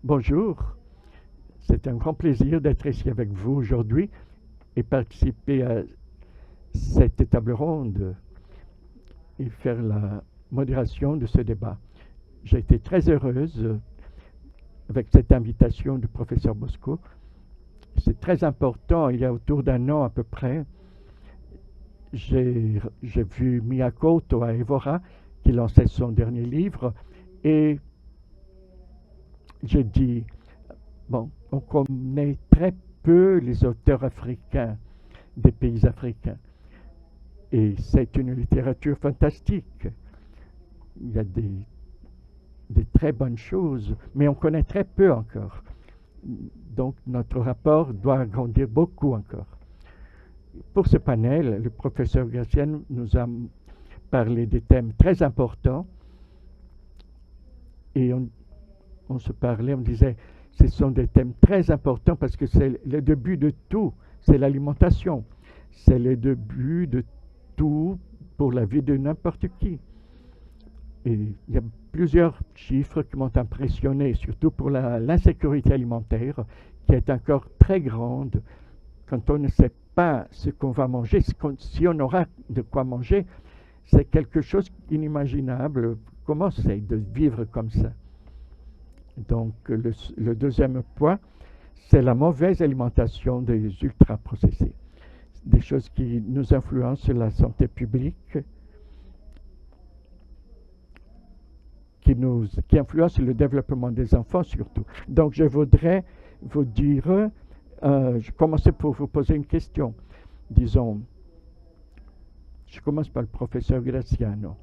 Bonjour, c'est un grand plaisir d'être ici avec vous aujourd'hui et participer à cette table ronde et faire la modération de ce débat. J'ai été très heureuse avec cette invitation du professeur Bosco. C'est très important, il y a autour d'un an à peu près, j'ai vu Miyakoto à Evora qui lançait son dernier livre et j'ai dit, bon, on connaît très peu les auteurs africains des pays africains et c'est une littérature fantastique. Il y a des très bonnes choses, mais on connaît très peu encore. Donc notre rapport doit grandir beaucoup encore. Pour ce panel, le professeur Graciano nous a parlé des thèmes très importants et on se parlait, on disait, ce sont des thèmes très importants parce que c'est le début de tout, c'est l'alimentation. C'est le début de tout pour la vie de n'importe qui. Et il y a plusieurs chiffres qui m'ont impressionné, surtout pour l'insécurité alimentaire, qui est encore très grande. Quand on ne sait pas ce qu'on va manger, si on aura de quoi manger, c'est quelque chose d'inimaginable. Comment c'est de vivre comme ça? Donc le deuxième point, c'est la mauvaise alimentation des ultra-processés. Des choses qui nous influencent sur la santé publique, qui influencent le développement des enfants surtout. Donc je voudrais vous dire, je commençais pour vous poser une question. Disons, je commence par le professeur Graciano.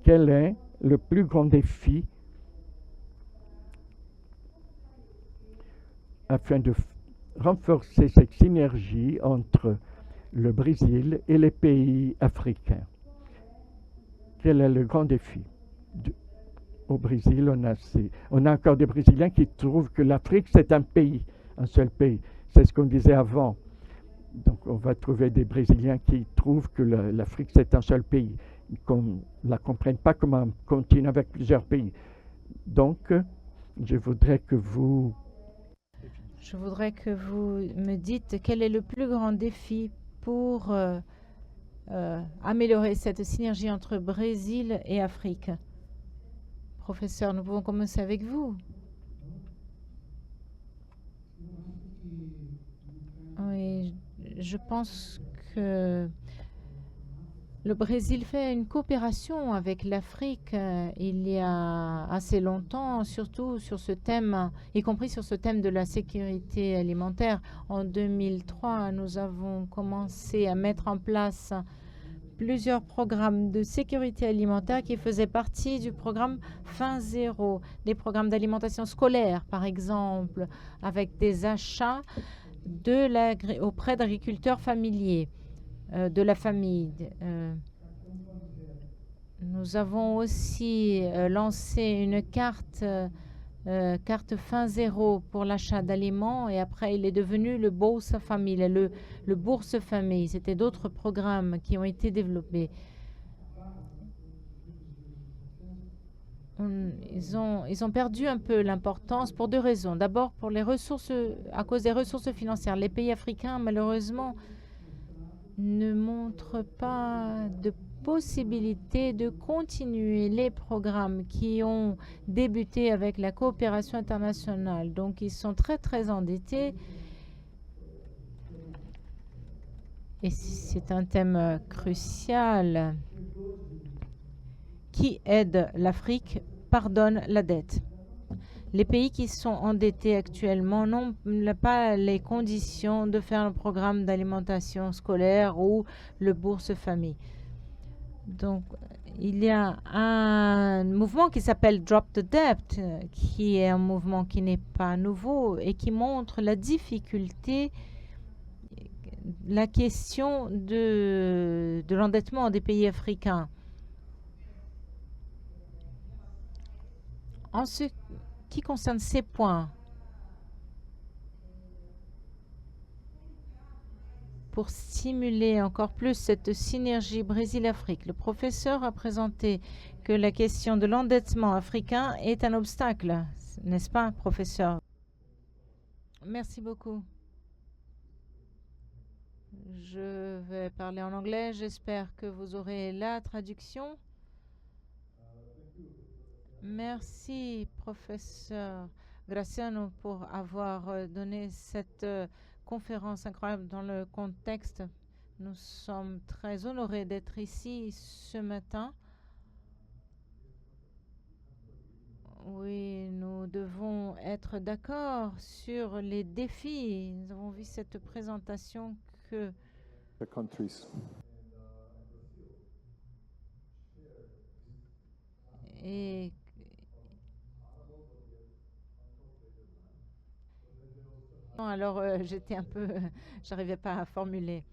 Quel est le plus grand défi afin de renforcer cette synergie entre le Brésil et les pays africains? Quel est le grand défi? Au Brésil, on a encore des Brésiliens qui trouvent que l'Afrique, c'est un pays, un seul pays. C'est ce qu'on disait avant. Donc, on va trouver des Brésiliens qui trouvent que l'Afrique, c'est un seul pays, qu'on ne la comprenne pas comme un continent avec plusieurs pays. Donc, je voudrais que vous me dites quel est le plus grand défi pour améliorer cette synergie entre Brésil et Afrique. Professeur, nous pouvons commencer avec vous. Oui, je pense que le Brésil fait une coopération avec l'Afrique il y a assez longtemps, surtout sur ce thème, y compris sur ce thème de la sécurité alimentaire. En 2003, nous avons commencé à mettre en place plusieurs programmes de sécurité alimentaire qui faisaient partie du programme Faim Zéro, des programmes d'alimentation scolaire, par exemple, avec des achats auprès d'agriculteurs familiers, de la famille. Nous avons aussi lancé une carte Faim Zéro pour l'achat d'aliments et après il est devenu le Bolsa Família, le Bourse Famille. C'était d'autres programmes qui ont été développés. Ils ont perdu un peu l'importance pour deux raisons. D'abord pour les ressources, à cause des ressources financières. Les pays africains malheureusement ne montrent pas de possibilité de continuer les programmes qui ont débuté avec la coopération internationale. Donc, ils sont très, très endettés. Et c'est un thème crucial. Qui aide l'Afrique pardonne la dette. Les pays qui sont endettés actuellement n'ont pas les conditions de faire un programme d'alimentation scolaire ou le Bourse Famille. Donc, il y a un mouvement qui s'appelle Drop the Debt, qui est un mouvement qui n'est pas nouveau et qui montre la difficulté, la question de l'endettement des pays africains. En ce qui concerne ces points, pour stimuler encore plus cette synergie Brésil-Afrique, le professeur a présenté que la question de l'endettement africain est un obstacle, n'est-ce pas, professeur? Merci beaucoup. Je vais parler en anglais. J'espère que vous aurez la traduction. Merci, professeur Graciano, pour avoir donné cette conférence incroyable dans le contexte. Nous sommes très honorés d'être ici ce matin. Oui, nous devons être d'accord sur les défis. Nous avons vu cette présentation que the countries. et non, alors j'étais un peu, j'arrivais pas à formuler.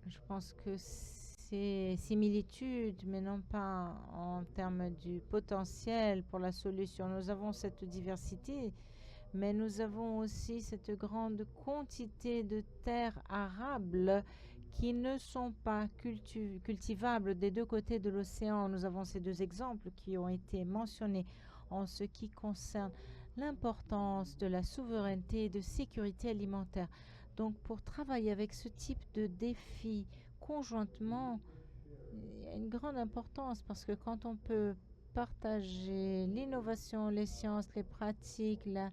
Je pense que c'est similitude, mais non pas en termes du potentiel pour la solution. Nous avons cette diversité, mais nous avons aussi cette grande quantité de terres arables qui ne sont pas cultivables des deux côtés de l'océan. Nous avons ces deux exemples qui ont été mentionnés en ce qui concerne l'importance de la souveraineté et de sécurité alimentaire. Donc, pour travailler avec ce type de défi conjointement, il y a une grande importance parce que quand on peut partager l'innovation, les sciences, les pratiques, la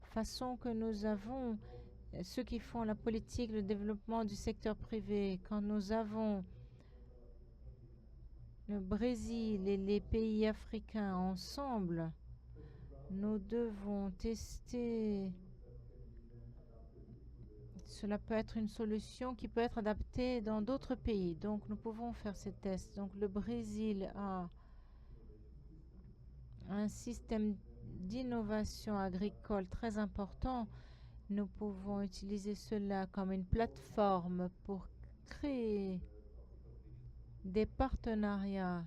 façon que nous avons, ceux qui font la politique, le développement du secteur privé, quand nous avons le Brésil et les pays africains ensemble, nous devons tester. Cela peut être une solution qui peut être adaptée dans d'autres pays. Donc, nous pouvons faire ces tests. Donc, le Brésil a un système d'innovation agricole très important. Nous pouvons utiliser cela comme une plateforme pour créer des partenariats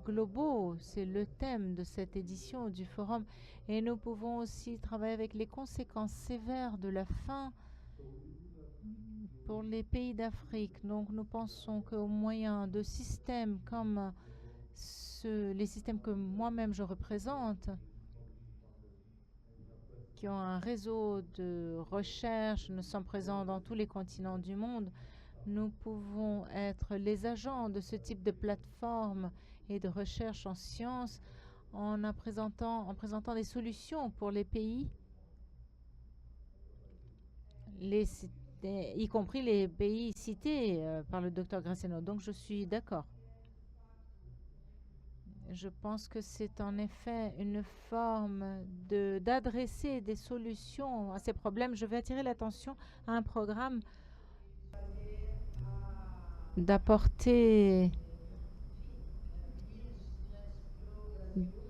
globaux. C'est le thème de cette édition du forum. Et nous pouvons aussi travailler avec les conséquences sévères de la faim pour les pays d'Afrique. Donc nous pensons qu'au moyen de systèmes comme les systèmes que moi-même je représente, qui ont un réseau de recherche, nous sommes présents dans tous les continents du monde, nous pouvons être les agents de ce type de plateforme et de recherche en sciences en présentant des solutions pour les pays, y compris les pays cités par le docteur Graciano. Donc je suis d'accord. Je pense que c'est en effet une forme d'adresser des solutions à ces problèmes. Je vais attirer l'attention à un programme d'apporter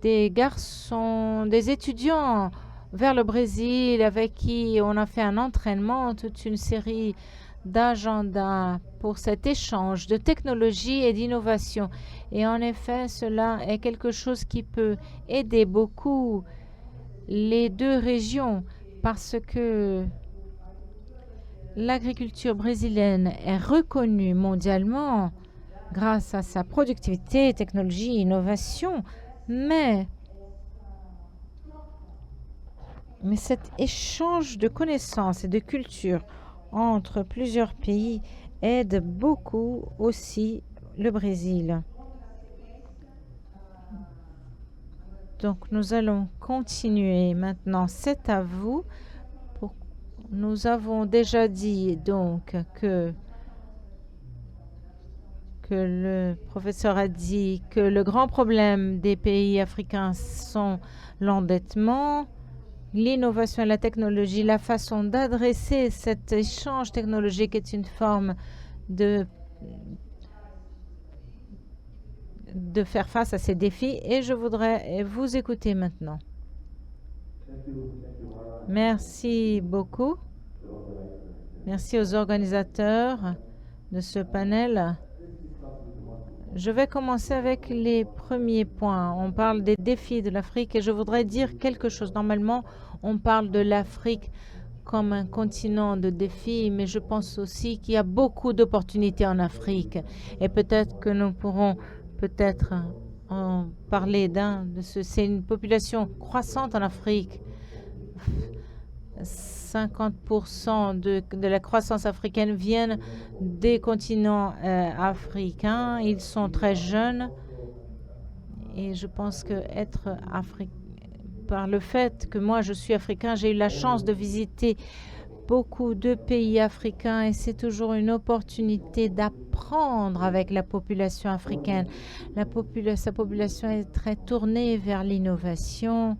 des garçons, des étudiants vers le Brésil avec qui on a fait un entraînement, toute une série d'agendas pour cet échange de technologie et d'innovation. Et en effet, cela est quelque chose qui peut aider beaucoup les deux régions parce que l'agriculture brésilienne est reconnue mondialement grâce à sa productivité, technologie, innovation, mais cet échange de connaissances et de culture entre plusieurs pays aide beaucoup aussi le Brésil. Donc nous allons continuer maintenant. C'est à vous. Nous avons déjà dit donc que le professeur a dit que le grand problème des pays africains sont l'endettement, l'innovation et la technologie. La façon d'adresser cet échange technologique est une forme de faire face à ces défis et je voudrais vous écouter maintenant. Merci beaucoup. Merci aux organisateurs de ce panel. Je vais commencer avec les premiers points. On parle des défis de l'Afrique et je voudrais dire quelque chose. Normalement, on parle de l'Afrique comme un continent de défis, mais je pense aussi qu'il y a beaucoup d'opportunités en Afrique. Et peut-être que nous pourrons en parler d'un de ce. C'est une population croissante en Afrique. 50% de la croissance africaine viennent des continents africains. Ils sont très jeunes et je pense que être africain, par le fait que moi je suis africain, j'ai eu la chance de visiter beaucoup de pays africains et c'est toujours une opportunité d'apprendre avec la population africaine. Sa population est très tournée vers l'innovation.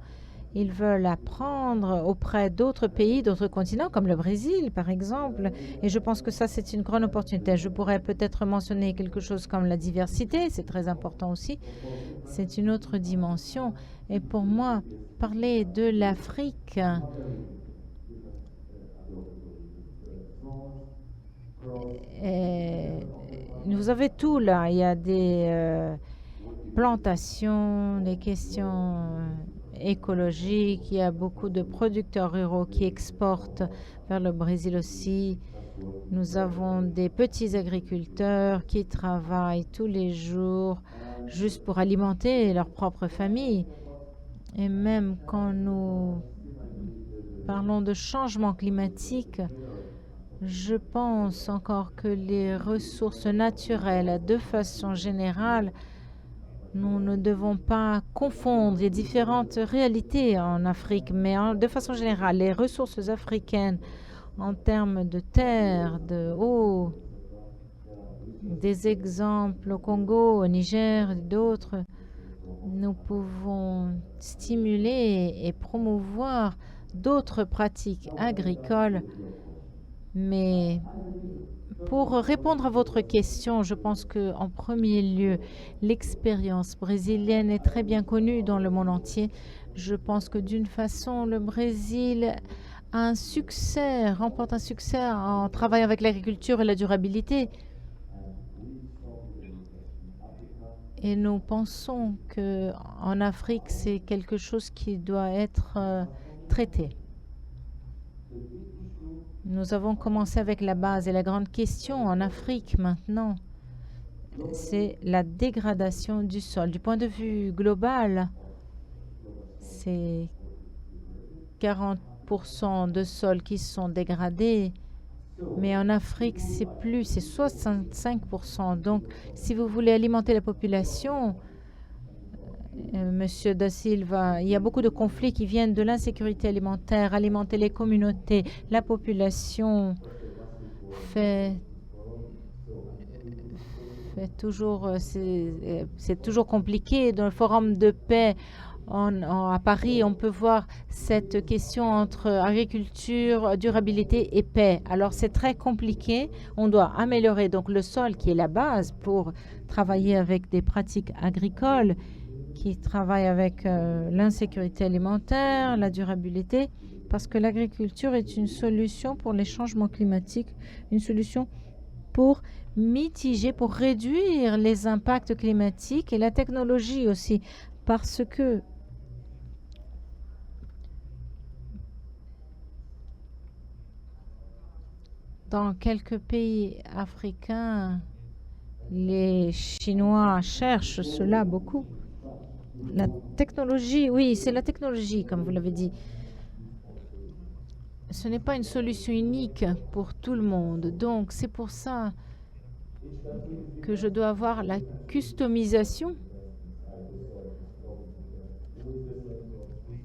Ils veulent apprendre auprès d'autres pays, d'autres continents, comme le Brésil, par exemple. Et je pense que ça, c'est une grande opportunité. Je pourrais peut-être mentionner quelque chose comme la diversité. C'est très important aussi. C'est une autre dimension. Et pour moi, parler de l'Afrique, vous avez tout là. Il y a des plantations, des questions écologiques. Il y a beaucoup de producteurs ruraux qui exportent vers le Brésil aussi. Nous avons des petits agriculteurs qui travaillent tous les jours juste pour alimenter leur propre famille. Et même quand nous parlons de changement climatique, je pense encore que les ressources naturelles, de façon générale, nous ne devons pas confondre les différentes réalités en Afrique, mais de façon générale, les ressources africaines en termes de terre, de eau, des exemples au Congo, au Niger et d'autres, nous pouvons stimuler et promouvoir d'autres pratiques agricoles. Mais pour répondre à votre question, je pense qu'en premier lieu, l'expérience brésilienne est très bien connue dans le monde entier. Je pense que d'une façon, le Brésil a un succès, remporte un succès en travaillant avec l'agriculture et la durabilité. Et nous pensons qu'en Afrique, c'est quelque chose qui doit être traité. Nous avons commencé avec la base et la grande question en Afrique maintenant, c'est la dégradation du sol. Du point de vue global, c'est 40% de sols qui sont dégradés, mais en Afrique, c'est 65%. Donc, si vous voulez alimenter la population, Monsieur Da Silva, il y a beaucoup de conflits qui viennent de l'insécurité alimentaire, alimenter les communautés, la population fait toujours, c'est toujours compliqué. Dans le forum de paix à Paris, on peut voir cette question entre agriculture, durabilité et paix. Alors c'est très compliqué. On doit améliorer donc le sol qui est la base pour travailler avec des pratiques agricoles qui travaillent avec l'insécurité alimentaire, la durabilité, parce que l'agriculture est une solution pour les changements climatiques, une solution pour mitiger, pour réduire les impacts climatiques et la technologie aussi, parce que dans quelques pays africains, les Chinois cherchent cela beaucoup. La technologie, oui, c'est la technologie, comme vous l'avez dit. Ce n'est pas une solution unique pour tout le monde. Donc, c'est pour ça que je dois avoir la customisation.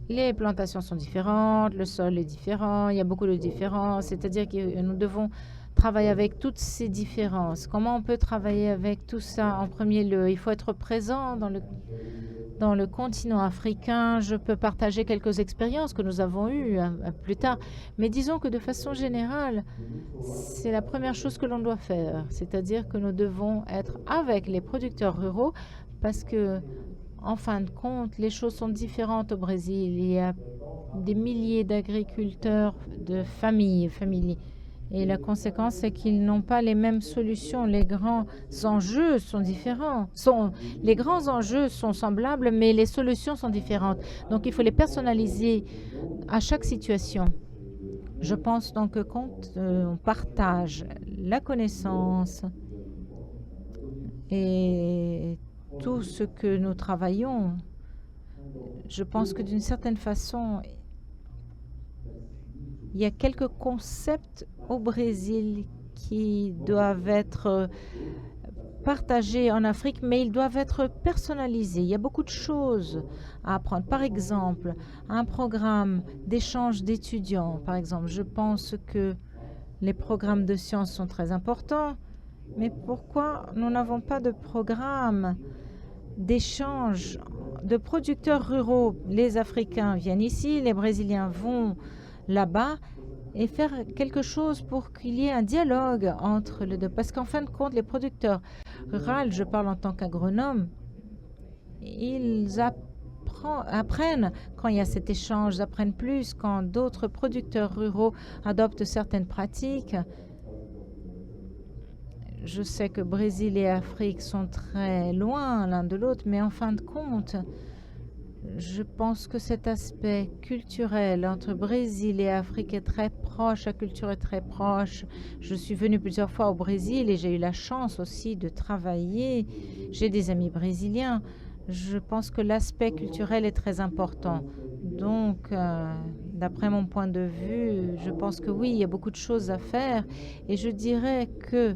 Les plantations sont différentes, le sol est différent, il y a beaucoup de différences. C'est-à-dire que nous devons travailler avec toutes ces différences. Comment on peut travailler avec tout ça? En premier lieu, il faut être présent dans le continent africain. Je peux partager quelques expériences que nous avons eues plus tard. Mais disons que de façon générale, c'est la première chose que l'on doit faire. C'est-à-dire que nous devons être avec les producteurs ruraux parce que, en fin de compte, les choses sont différentes au Brésil. Il y a des milliers d'agriculteurs de familles. Et la conséquence, c'est qu'ils n'ont pas les mêmes solutions. Les grands enjeux sont différents. Les grands enjeux sont semblables, mais les solutions sont différentes. Donc, il faut les personnaliser à chaque situation. Je pense donc que quand on partage la connaissance et tout ce que nous travaillons, je pense que d'une certaine façon, Il y a quelques concepts au Brésil qui doivent être partagés en Afrique, mais ils doivent être personnalisés. Il y a beaucoup de choses à apprendre. Par exemple, un programme d'échange d'étudiants. Par exemple, je pense que les programmes de sciences sont très importants, mais pourquoi nous n'avons pas de programme d'échange de producteurs ruraux? Les Africains viennent ici, les Brésiliens vont là-bas, et faire quelque chose pour qu'il y ait un dialogue entre les deux. Parce qu'en fin de compte, les producteurs ruraux, je parle en tant qu'agronome, ils apprennent quand il y a cet échange, ils apprennent plus quand d'autres producteurs ruraux adoptent certaines pratiques. Je sais que Brésil et Afrique sont très loin l'un de l'autre, mais en fin de compte, je pense que cet aspect culturel entre Brésil et Afrique est très proche, la culture est très proche. Je suis venue plusieurs fois au Brésil et j'ai eu la chance aussi de travailler. J'ai des amis brésiliens. Je pense que l'aspect culturel est très important. Donc, d'après mon point de vue, je pense que oui, il y a beaucoup de choses à faire. Et je dirais que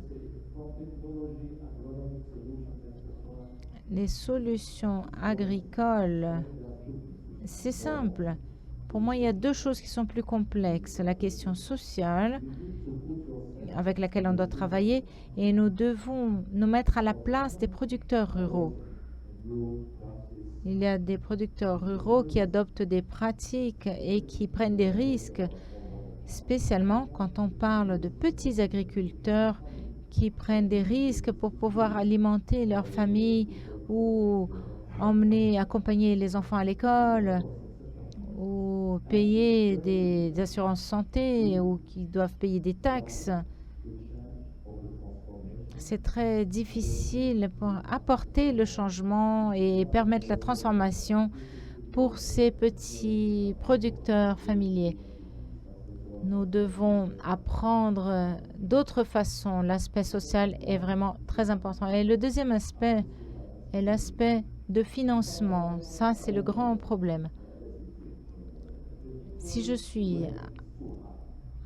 les solutions agricoles, c'est simple. Pour moi, il y a deux choses qui sont plus complexes. La question sociale, avec laquelle on doit travailler, et nous devons nous mettre à la place des producteurs ruraux. Il y a des producteurs ruraux qui adoptent des pratiques et qui prennent des risques, spécialement quand on parle de petits agriculteurs qui prennent des risques pour pouvoir alimenter leur famille ou accompagner les enfants à l'école ou payer des assurances santé ou qui doivent payer des taxes. C'est très difficile pour apporter le changement et permettre la transformation pour ces petits producteurs familiers. Nous devons apprendre d'autres façons. L'aspect social est vraiment très important. Et le deuxième aspect est l'aspect de financement. Ça, c'est le grand problème. Si je suis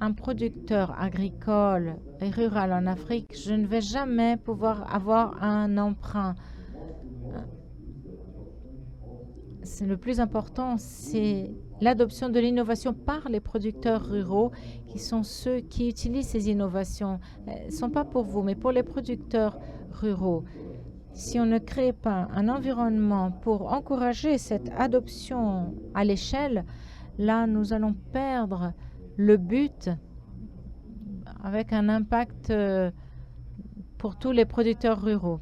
un producteur agricole et rural en Afrique, je ne vais jamais pouvoir avoir un emprunt. Le plus important, c'est l'adoption de l'innovation par les producteurs ruraux, qui sont ceux qui utilisent ces innovations. Elles ne sont pas pour vous, mais pour les producteurs ruraux. Si on ne crée pas un environnement pour encourager cette adoption à l'échelle, là, nous allons perdre le but avec un impact pour tous les producteurs ruraux.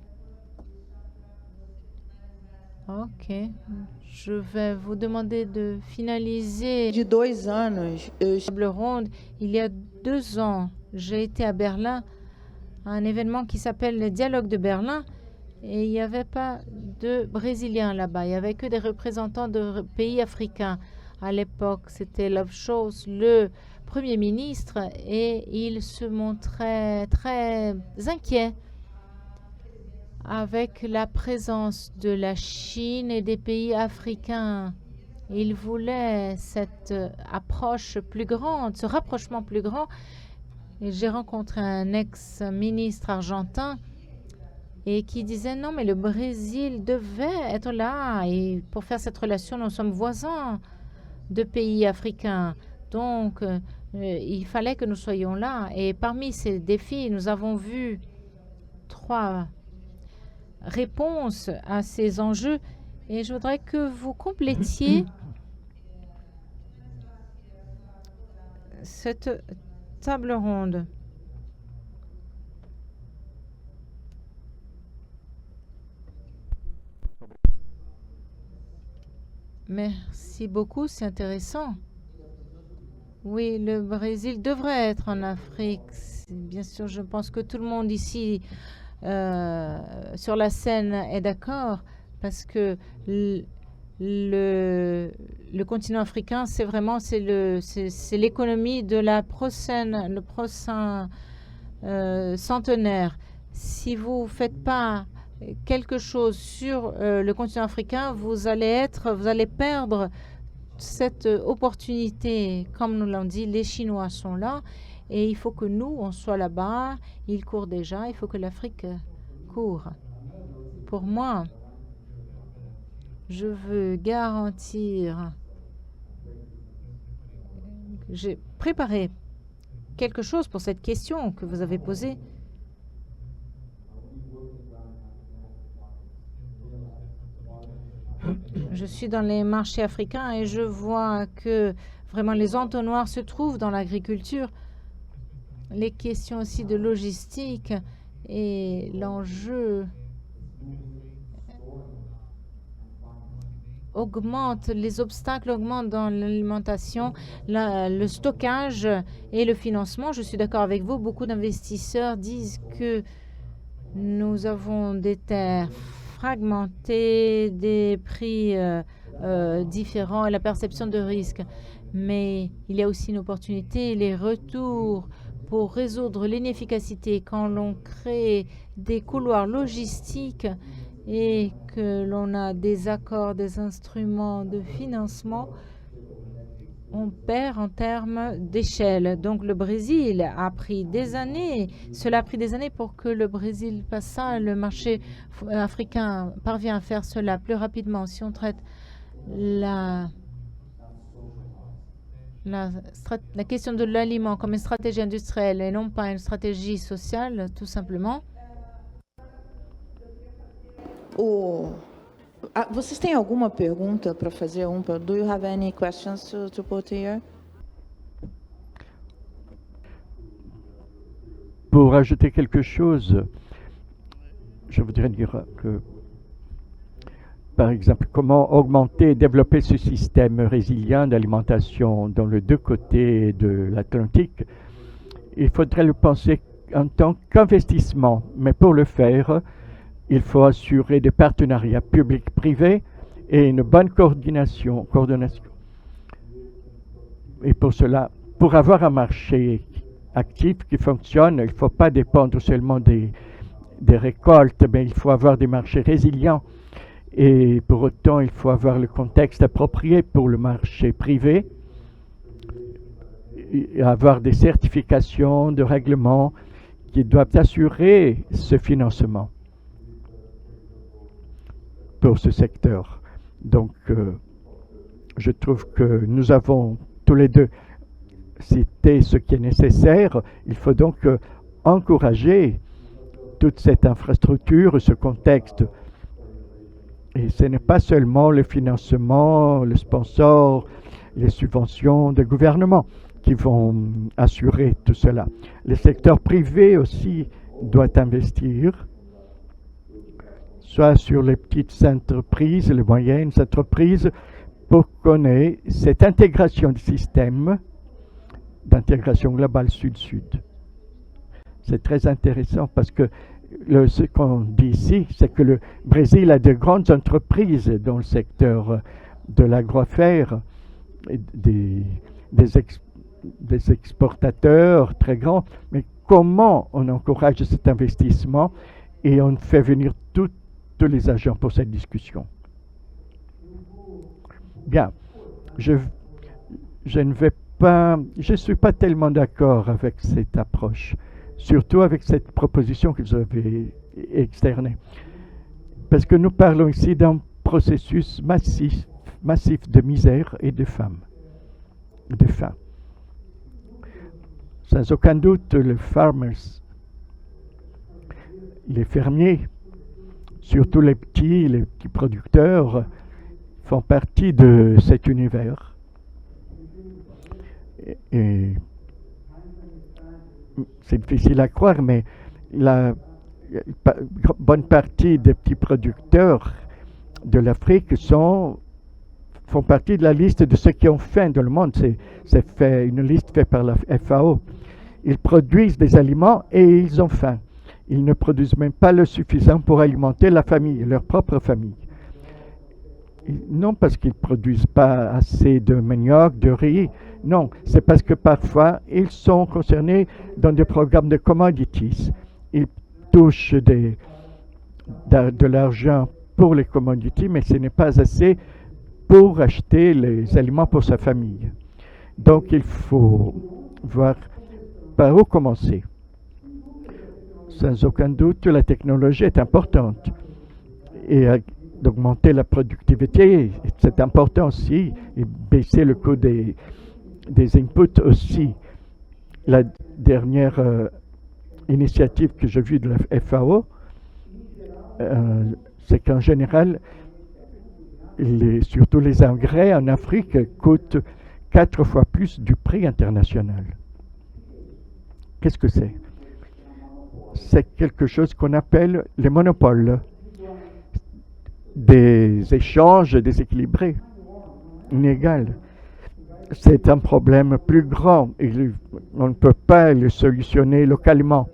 Ok. Je vais vous demander de finaliser. De 2 anos, Table ronde. Il y a 2 ans, j'ai été à Berlin, à un événement qui s'appelle le Dialogue de Berlin, et il n'y avait pas de Brésiliens là-bas. Il n'y avait que des représentants de pays africains. À l'époque, c'était Love Scholz, le Premier ministre, et il se montrait très inquiet avec la présence de la Chine et des pays africains. Il voulait cette approche plus grande, ce rapprochement plus grand. Et j'ai rencontré un ex-ministre argentin et qui disait non, mais le Brésil devait être là. Et pour faire cette relation, nous sommes voisins de pays africains. Donc, il fallait que nous soyons là. Et parmi ces défis, nous avons vu 3 réponses à ces enjeux. Et je voudrais que vous complétiez cette table ronde. Merci beaucoup, c'est intéressant. Oui, le Brésil devrait être en Afrique. Bien sûr, je pense que tout le monde ici sur la scène est d'accord, parce que le continent africain, c'est vraiment c'est l'économie de le prochain centenaire. Si vous ne faites pas quelque chose sur le continent africain, vous allez perdre cette opportunité, comme nous l'avons dit, les Chinois sont là et il faut que nous, on soit là-bas. Ils courent déjà, il faut que l'Afrique court. Pour moi, je veux garantir. J'ai préparé quelque chose pour cette question que vous avez posée. Je suis dans les marchés africains et je vois que vraiment les entonnoirs se trouvent dans l'agriculture. Les questions aussi de logistique et l'enjeu augmente, les obstacles augmentent dans l'alimentation, le stockage et le financement. Je suis d'accord avec vous, beaucoup d'investisseurs disent que nous avons des terres fragmentées, des prix différents et la perception de risque. Mais il y a aussi une opportunité, les retours pour résoudre l'inefficacité quand l'on crée des couloirs logistiques et que l'on a des accords, des instruments de financement, on perd en termes d'échelle. Donc le Brésil a pris des années, cela a pris des années pour que le Brésil passe ça. Le marché africain parvient à faire cela plus rapidement. Si on traite la question de l'aliment comme une stratégie industrielle et non pas une stratégie sociale, tout simplement. Vocês têm alguma pergunta para fazer? Do you have any questions to put here? Pour ajouter quelque chose, je voudrais dire que, par exemple, comment augmenter et développer ce système résilient d'alimentation dans les deux côtés de l'Atlantique. Il faudrait le penser en tant qu'investissement, mais pour le faire, il faut assurer des partenariats publics-privés et une bonne coordination. Et pour cela, pour avoir un marché actif qui fonctionne, il ne faut pas dépendre seulement des récoltes, mais il faut avoir des marchés résilients. Et pour autant, il faut avoir le contexte approprié pour le marché privé, et avoir des certifications de règlements qui doivent assurer ce financement pour ce secteur. Donc, je trouve que nous avons tous les deux cité ce qui est nécessaire. Il faut donc encourager toute cette infrastructure, ce contexte. Et ce n'est pas seulement le financement, le sponsor, les subventions des gouvernements qui vont assurer tout cela. Le secteur privé aussi doit investir, soit sur les petites entreprises, les moyennes entreprises, pour qu'on ait cette intégration du système d'intégration globale Sud-Sud. C'est très intéressant parce que ce qu'on dit ici, c'est que le Brésil a de grandes entreprises dans le secteur de l'agroaffaire, des exportateurs très grands, mais comment on encourage cet investissement et on fait venir tous les agents pour cette discussion. Bien, je ne suis pas tellement d'accord avec cette approche, surtout avec cette proposition que vous avez externée. Parce que nous parlons ici d'un processus massif de misère et de faim. Sans aucun doute, les fermiers, surtout les petits producteurs, font partie de cet univers. Et c'est difficile à croire, mais la bonne partie des petits producteurs de l'Afrique font partie de la liste de ceux qui ont faim dans le monde. C'est une liste faite par la FAO. Ils produisent des aliments et ils ont faim. Ils ne produisent même pas le suffisant pour alimenter la famille, leur propre famille. Non parce qu'ils ne produisent pas assez de manioc, de riz. Non, c'est parce que parfois, ils sont concernés dans des programmes de commodities. Ils touchent de l'argent pour les commodities, mais ce n'est pas assez pour acheter les aliments pour sa famille. Donc il faut voir par où commencer. Sans aucun doute, la technologie est importante et d'augmenter la productivité, c'est important aussi, et baisser le coût des inputs aussi. La dernière initiative que j'ai vue de la FAO, c'est qu'en général, surtout les engrais en Afrique coûtent 4 fois plus du prix international. Qu'est-ce que c'est? C'est quelque chose qu'on appelle les monopoles, des échanges déséquilibrés, inégaux. C'est un problème plus grand et on ne peut pas le solutionner localement.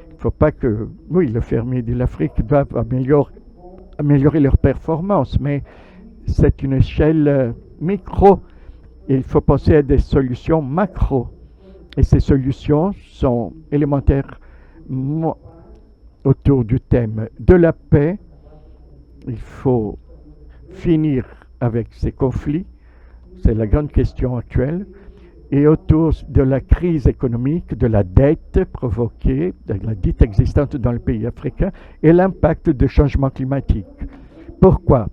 Il ne faut pas que, oui, les fermiers de l'Afrique doivent améliorer leur performance, mais c'est une échelle micro et il faut penser à des solutions macro. Et ces solutions sont élémentaires autour du thème de la paix. Il faut finir avec ces conflits, c'est la grande question actuelle, et autour de la crise économique, de la dette provoquée, de la dette existante dans le pays africain, et l'impact du changement climatique. Pourquoi?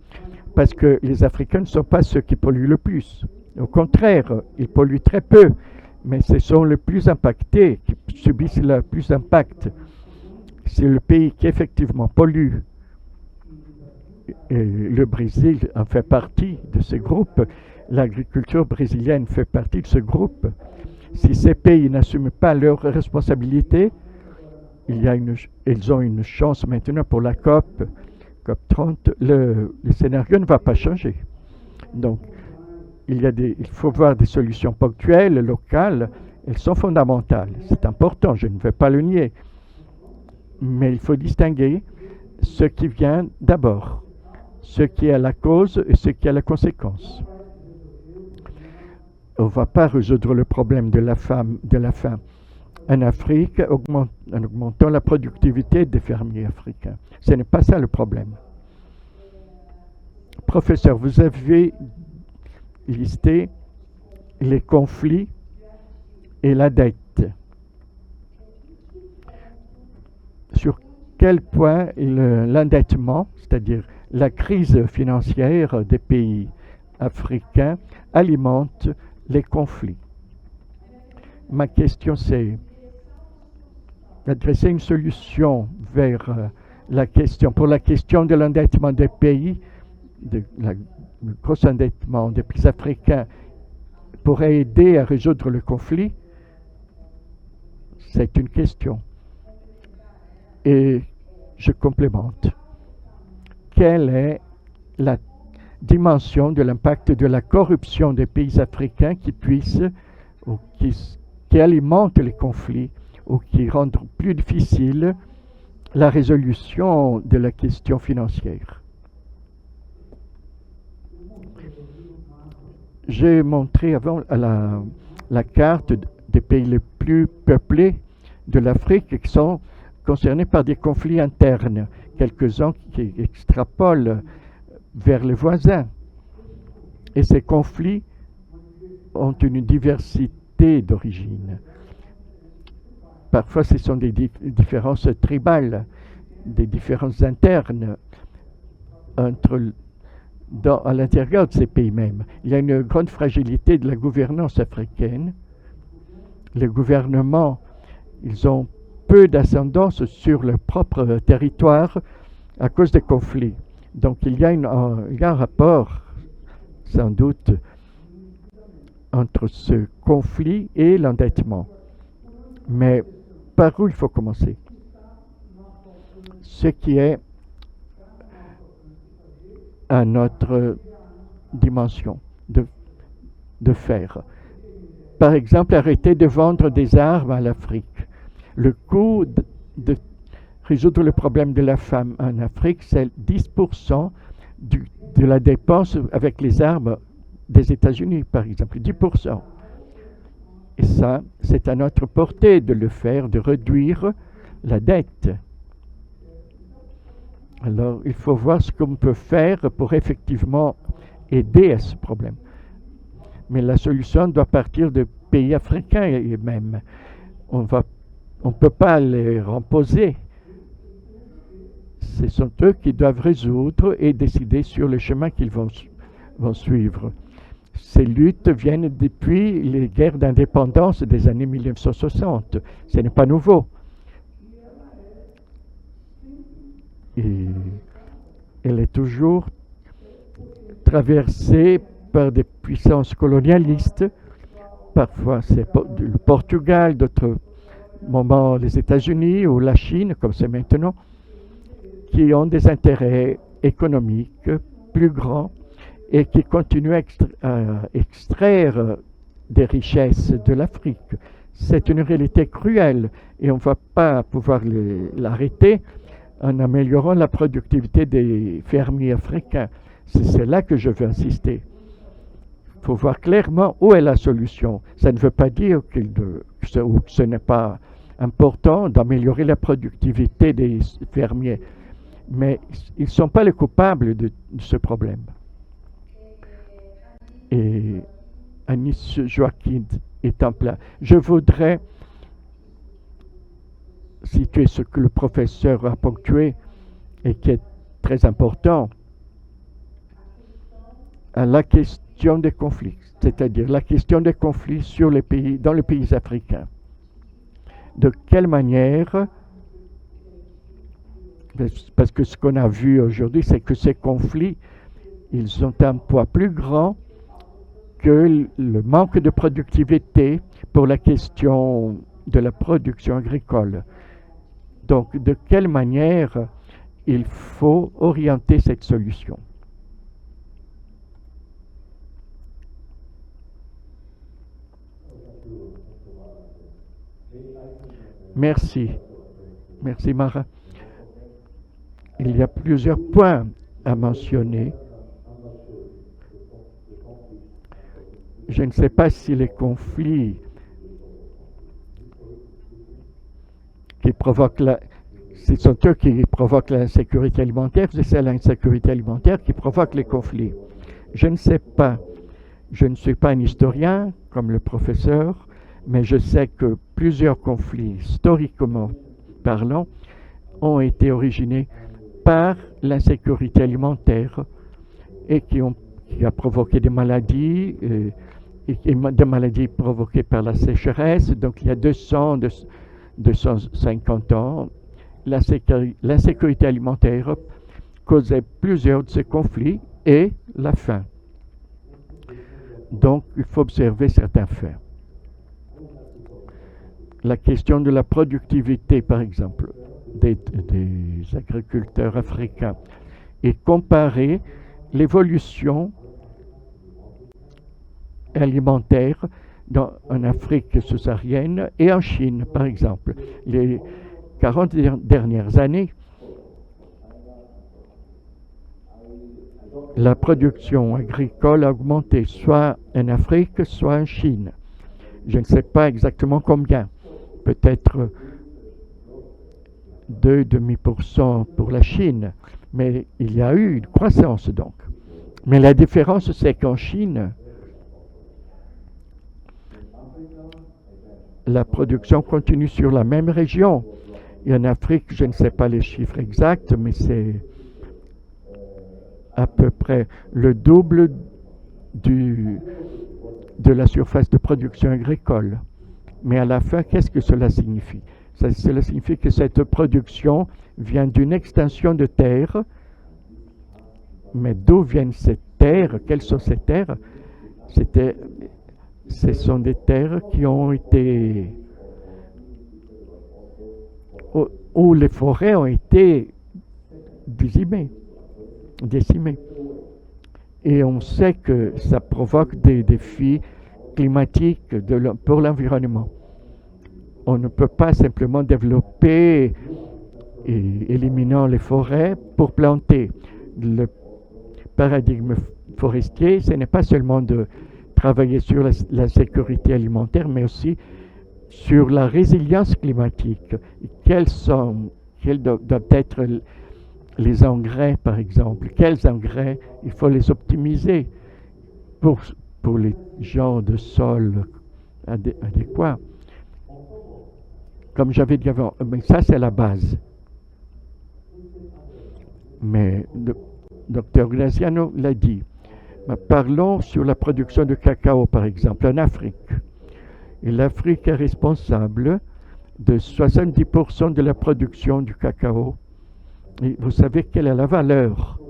Parce que les Africains ne sont pas ceux qui polluent le plus. Au contraire, ils polluent très peu, mais ce sont les plus impactés, qui subissent le plus d'impact. C'est le pays qui effectivement pollue. Et le Brésil en fait partie de ce groupe. L'agriculture brésilienne fait partie de ce groupe. Si ces pays n'assument pas leurs responsabilités, ils ont une chance maintenant pour la COP 30. Le scénario ne va pas changer. Donc, il faut voir des solutions ponctuelles, locales. Elles sont fondamentales. C'est important, je ne vais pas le nier. Mais il faut distinguer ce qui vient d'abord, ce qui est la cause et ce qui est la conséquence. On ne va pas résoudre le problème de la faim en Afrique en augmentant la productivité des fermiers africains. Ce n'est pas ça le problème. Professeur, vous avez listé les conflits et la dette. Sur quel point l'endettement, c'est-à-dire la crise financière des pays africains, alimente les conflits? Ma question, c'est d'adresser une solution vers pour la question de l'endettement des pays, le gros endettement des pays africains pourrait aider à résoudre le conflit. C'est une question. Et je complémente. Quelle est la dimension de l'impact de la corruption des pays africains qui alimentent les conflits ou qui rendent plus difficile la résolution de la question financière? J'ai montré avant la carte des pays les plus peuplés de l'Afrique qui sont concernés par des conflits internes, quelques-uns qui extrapolent vers les voisins. Et ces conflits ont une diversité d'origine. Parfois, ce sont des différences tribales, des différences internes à l'intérieur de ces pays même. Il y a une grande fragilité de la gouvernance africaine. Les gouvernements, ils ont peu d'ascendance sur leur propre territoire à cause des conflits. Donc il y a un rapport, sans doute, entre ce conflit et l'endettement. Mais par où il faut commencer? Ce qui est à notre dimension de faire. Par exemple, arrêter de vendre des armes à l'Afrique. Le coût de résoudre le problème de la faim en Afrique, c'est 10% de la dépense avec les armes des États-Unis, par exemple, 10%. Et ça, c'est à notre portée de le faire, de réduire la dette. Alors, il faut voir ce qu'on peut faire pour effectivement aider à ce problème. Mais la solution doit partir de pays africains et même. On ne peut pas les remposer. Ce sont eux qui doivent résoudre et décider sur le chemin qu'ils vont suivre. Ces luttes viennent depuis les guerres d'indépendance des années 1960. Ce n'est pas nouveau. Et elle est toujours traversée par des puissances colonialistes. Parfois c'est le Portugal, d'autres moments les États-Unis ou la Chine, comme c'est maintenant, qui ont des intérêts économiques plus grands et qui continuent à extraire des richesses de l'Afrique. C'est une réalité cruelle et on ne va pas pouvoir l'arrêter en améliorant la productivité des fermiers africains. C'est là que je veux insister. Il faut voir clairement où est la solution. Ça ne veut pas dire que ce n'est pas important d'améliorer la productivité des fermiers, mais ils ne sont pas les coupables de ce problème. Et Anis Joaquin est en place. Je voudrais situer ce que le professeur a ponctué et qui est très important, à la question des conflits, c'est-à-dire la question des conflits dans les pays africains. De quelle manière, parce que ce qu'on a vu aujourd'hui, c'est que ces conflits, ils ont un poids plus grand que le manque de productivité pour la question de la production agricole. Donc, de quelle manière il faut orienter cette solution? Merci. Merci, Mara. Il y a plusieurs points à mentionner. Je ne sais pas si les conflits qui provoquent ce sont eux qui provoquent l'insécurité alimentaire, c'est l'insécurité alimentaire qui provoque les conflits. Je ne sais pas. Je ne suis pas un historien comme le professeur, mais je sais que plusieurs conflits, historiquement parlant, ont été originés par l'insécurité alimentaire et qui a provoqué des maladies, et des maladies provoquées par la sécheresse. Donc il y a 250 ans, l'insécurité alimentaire causait plusieurs de ces conflits et la faim. Donc il faut observer certains faits. La question de la productivité, par exemple, des agriculteurs africains et comparer l'évolution alimentaire en Afrique subsaharienne et en Chine, par exemple. Les 40 dernières années, la production agricole a augmenté, soit en Afrique, soit en Chine. Je ne sais pas exactement combien. Peut-être 2,5% pour la Chine, mais il y a eu une croissance donc. Mais la différence, c'est qu'en Chine, la production continue sur la même région. Et en Afrique, je ne sais pas les chiffres exacts, mais c'est à peu près le double de la surface de production agricole. Mais à la fin, qu'est-ce que cela signifie? Cela signifie que cette production vient d'une extension de terre. Mais d'où viennent ces terres? Quelles sont ces terres? Ce sont des terres qui ont été... où les forêts ont été décimées. Et on sait que ça provoque des défis climatiques pour l'environnement. On ne peut pas simplement développer et éliminant les forêts pour planter. Le paradigme forestier, ce n'est pas seulement de travailler sur la sécurité alimentaire, mais aussi sur la résilience climatique. Quels doivent être les engrais, par exemple? Quels engrais? Il faut les optimiser. pour, pour les genres de sol adéquats. Comme j'avais dit avant, mais ça c'est la base. Mais le docteur Graziano l'a dit. Parlons sur la production de cacao, par exemple, en Afrique. Et l'Afrique est responsable de 70% de la production du cacao. Et vous savez quelle est la valeur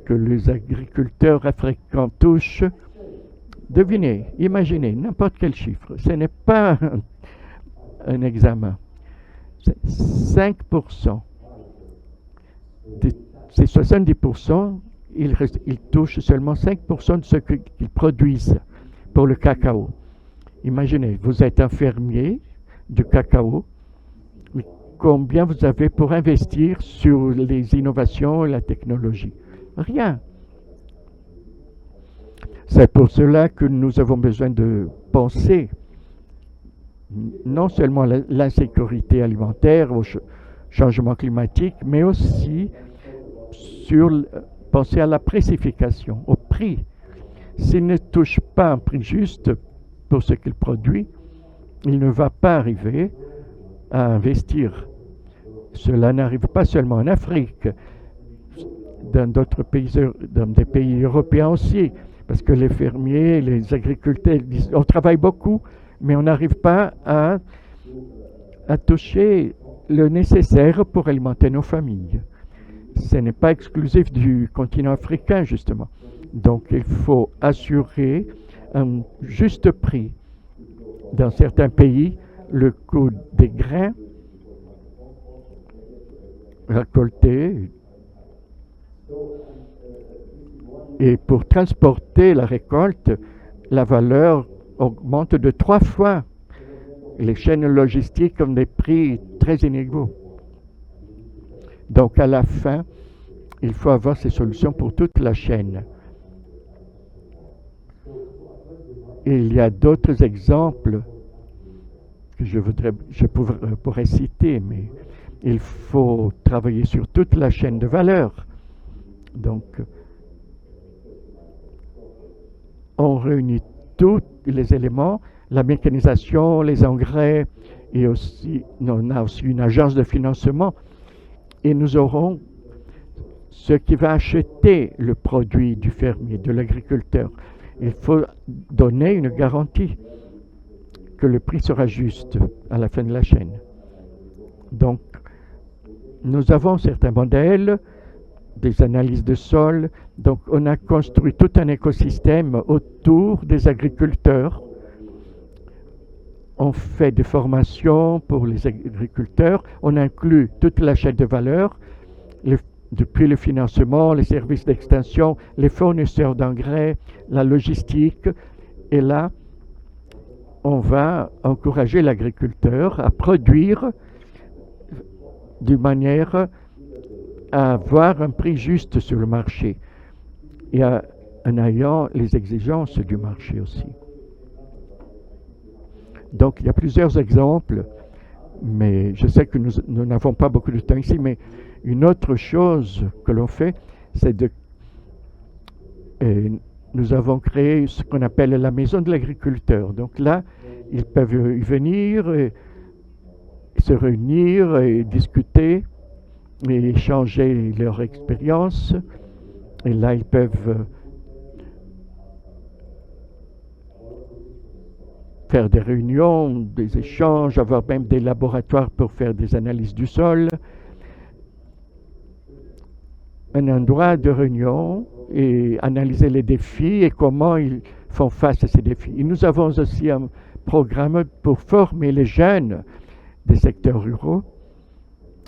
que les agriculteurs africains touchent? Devinez, imaginez, n'importe quel chiffre. Ce n'est pas un examen. C'est 5%. Ces 70%, ils touchent seulement 5% de ce qu'ils produisent pour le cacao. Imaginez, vous êtes un fermier du cacao, mais combien vous avez pour investir sur les innovations et la technologie? Rien. C'est pour cela que nous avons besoin de penser non seulement l'insécurité alimentaire, au changement climatique, mais aussi penser à la pricification, au prix. S'il ne touche pas un prix juste pour ce qu'il produit, il ne va pas arriver à investir. Cela n'arrive pas seulement en Afrique, dans d'autres pays, dans des pays européens aussi, parce que les fermiers, les agriculteurs, on travaille beaucoup, mais on n'arrive pas à toucher le nécessaire pour alimenter nos familles. Ce n'est pas exclusif du continent africain, justement. Donc, il faut assurer un juste prix. Dans certains pays, le coût des grains récoltés et pour transporter la récolte, la valeur augmente de 3 fois. Les chaînes logistiques ont des prix très inégaux. Donc, à la fin, il faut avoir ces solutions pour toute la chaîne. Et il y a d'autres exemples que je pourrais citer, mais il faut travailler sur toute la chaîne de valeur. Donc, on réunit tous les éléments, la mécanisation, les engrais, et aussi, on a aussi une agence de financement, et nous aurons ce qui va acheter le produit du fermier, de l'agriculteur. Il faut donner une garantie que le prix sera juste à la fin de la chaîne. Donc, nous avons certains modèles, des analyses de sol. Donc, on a construit tout un écosystème autour des agriculteurs. On fait des formations pour les agriculteurs. On inclut toute la chaîne de valeur, depuis le financement, les services d'extension, les fournisseurs d'engrais, la logistique. Et là, on va encourager l'agriculteur à produire de manière à avoir un prix juste sur le marché et en ayant les exigences du marché aussi. Donc, il y a plusieurs exemples, mais je sais que nous n'avons pas beaucoup de temps ici, mais une autre chose que l'on fait, c'est nous avons créé ce qu'on appelle la maison de l'agriculteur. Donc là, ils peuvent y venir, se réunir et discuter et échanger leur expérience. Et là, ils peuvent faire des réunions, des échanges, avoir même des laboratoires pour faire des analyses du sol. Un endroit de réunion et analyser les défis et comment ils font face à ces défis. Et nous avons aussi un programme pour former les jeunes des secteurs ruraux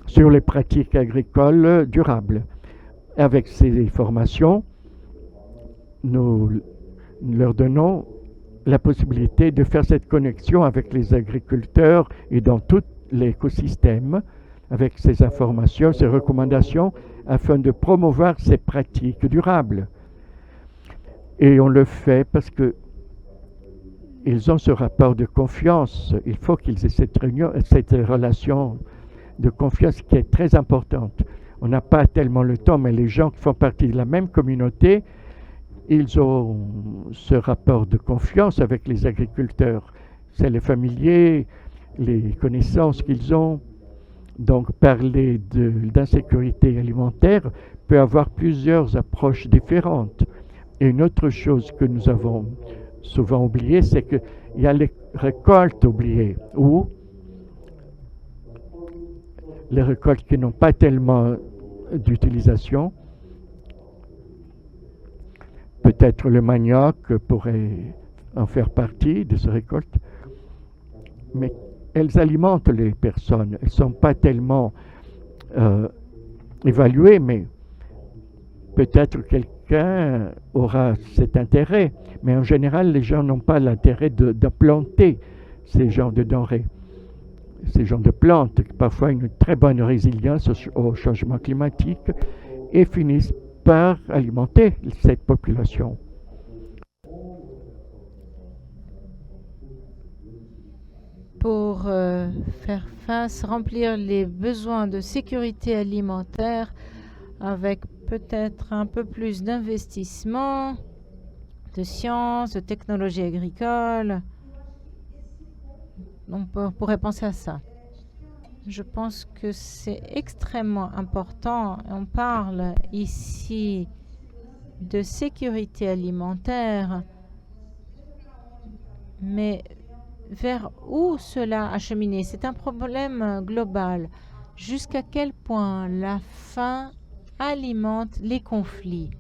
sur les pratiques agricoles durables. Avec ces formations, nous leur donnons la possibilité de faire cette connexion avec les agriculteurs et dans tout l'écosystème, avec ces informations, ces recommandations, afin de promouvoir ces pratiques durables. Et on le fait parce que ils ont ce rapport de confiance. Il faut qu'ils aient cette relation de confiance qui est très importante. On n'a pas tellement le temps, mais les gens qui font partie de la même communauté, ils ont ce rapport de confiance avec les agriculteurs. C'est les familiers, les connaissances qu'ils ont. Donc parler d'insécurité alimentaire peut avoir plusieurs approches différentes. Et une autre chose que nous avons souvent oubliée, c'est qu'il y a les récoltes oubliées, ou les récoltes qui n'ont pas tellement d'utilisation. Peut-être le manioc pourrait en faire partie de ces récoltes, mais elles alimentent les personnes. Elles ne sont pas tellement évaluées, mais peut-être quelqu'un aura cet intérêt. Mais en général, les gens n'ont pas l'intérêt de planter ces genres de denrées, ces genres de plantes, qui parfois ont une très bonne résilience au changement climatique et finissent par alimenter cette population. Pour faire face, remplir les besoins de sécurité alimentaire avec peut-être un peu plus d'investissement, de sciences, de technologie agricole. On pourrait penser à ça. Je pense que c'est extrêmement important. On parle ici de sécurité alimentaire, mais vers où cela a cheminé? C'est un problème global. Jusqu'à quel point la faim alimente les conflits?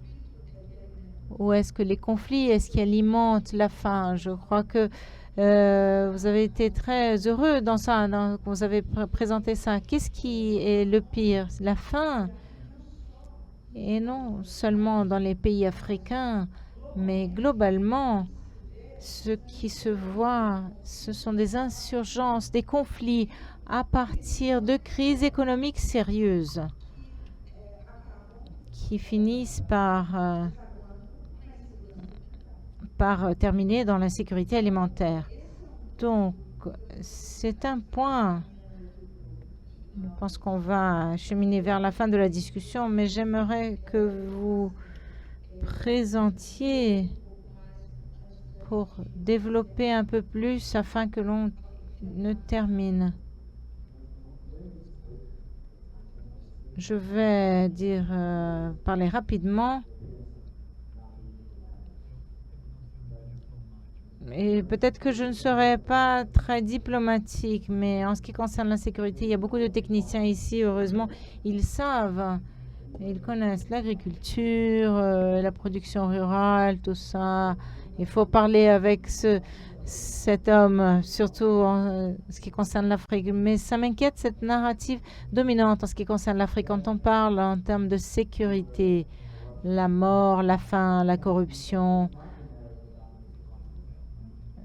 Ou est-ce que les conflits, est-ce qu'ils alimentent la faim? Je crois que vous avez été très heureux dans ça, quand vous avez présenté ça. Qu'est-ce qui est le pire? La faim? Et non seulement dans les pays africains, mais globalement, ce qui se voit, ce sont des insurgences, des conflits à partir de crises économiques sérieuses qui finissent par terminer dans l'insécurité alimentaire. Donc, c'est un point. Je pense qu'on va cheminer vers la fin de la discussion, mais j'aimerais que vous présentiez pour développer un peu plus afin que l'on ne termine. Je vais parler rapidement. Et peut-être que je ne serai pas très diplomatique, mais en ce qui concerne la sécurité, il y a beaucoup de techniciens ici, heureusement. Ils savent, ils connaissent l'agriculture, la production rurale, tout ça. Il faut parler avec cet homme, surtout en ce qui concerne l'Afrique. Mais ça m'inquiète, cette narrative dominante en ce qui concerne l'Afrique. Quand on parle en termes de sécurité, la mort, la faim, la corruption,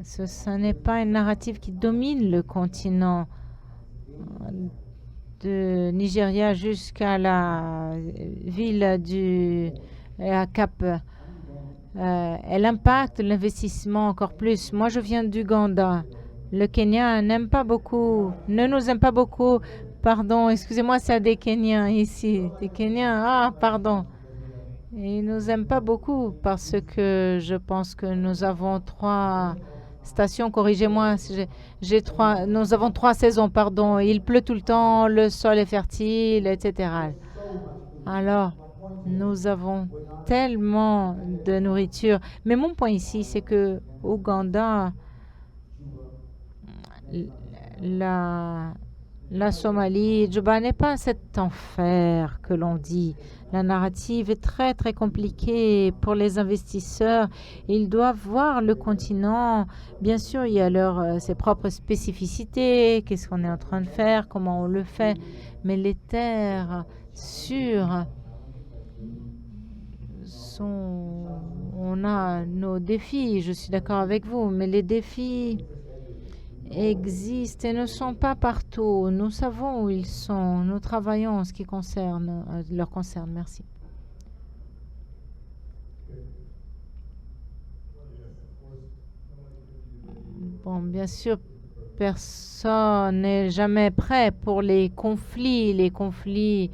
ce n'est pas une narrative qui domine le continent. De Nigeria jusqu'à la ville à Cap. Elle impacte l'investissement encore plus. Moi, je viens d'Ouganda. Le Kenya ne nous aime pas beaucoup. Pardon, excusez-moi, c'est des Kenyans ici. Des Kenyans, pardon. Ils ne nous aiment pas beaucoup parce que je pense que nous avons 3 stations, corrigez-moi, nous avons 3 saisons, pardon. Il pleut tout le temps, le sol est fertile, etc. Alors, nous avons tellement de nourriture. Mais mon point ici, c'est que Ouganda, la Somalie, Djouba n'est pas cet enfer que l'on dit. La narrative est très, très compliquée pour les investisseurs. Ils doivent voir le continent. Bien sûr, il y a ses propres spécificités. Qu'est-ce qu'on est en train de faire? Comment on le fait? Mais les terres sûres on a nos défis. Je suis d'accord avec vous, mais les défis existent et ne sont pas partout. Nous savons où ils sont. Nous travaillons en ce qui leur concerne. Merci. Bon, bien sûr, personne n'est jamais prêt pour les conflits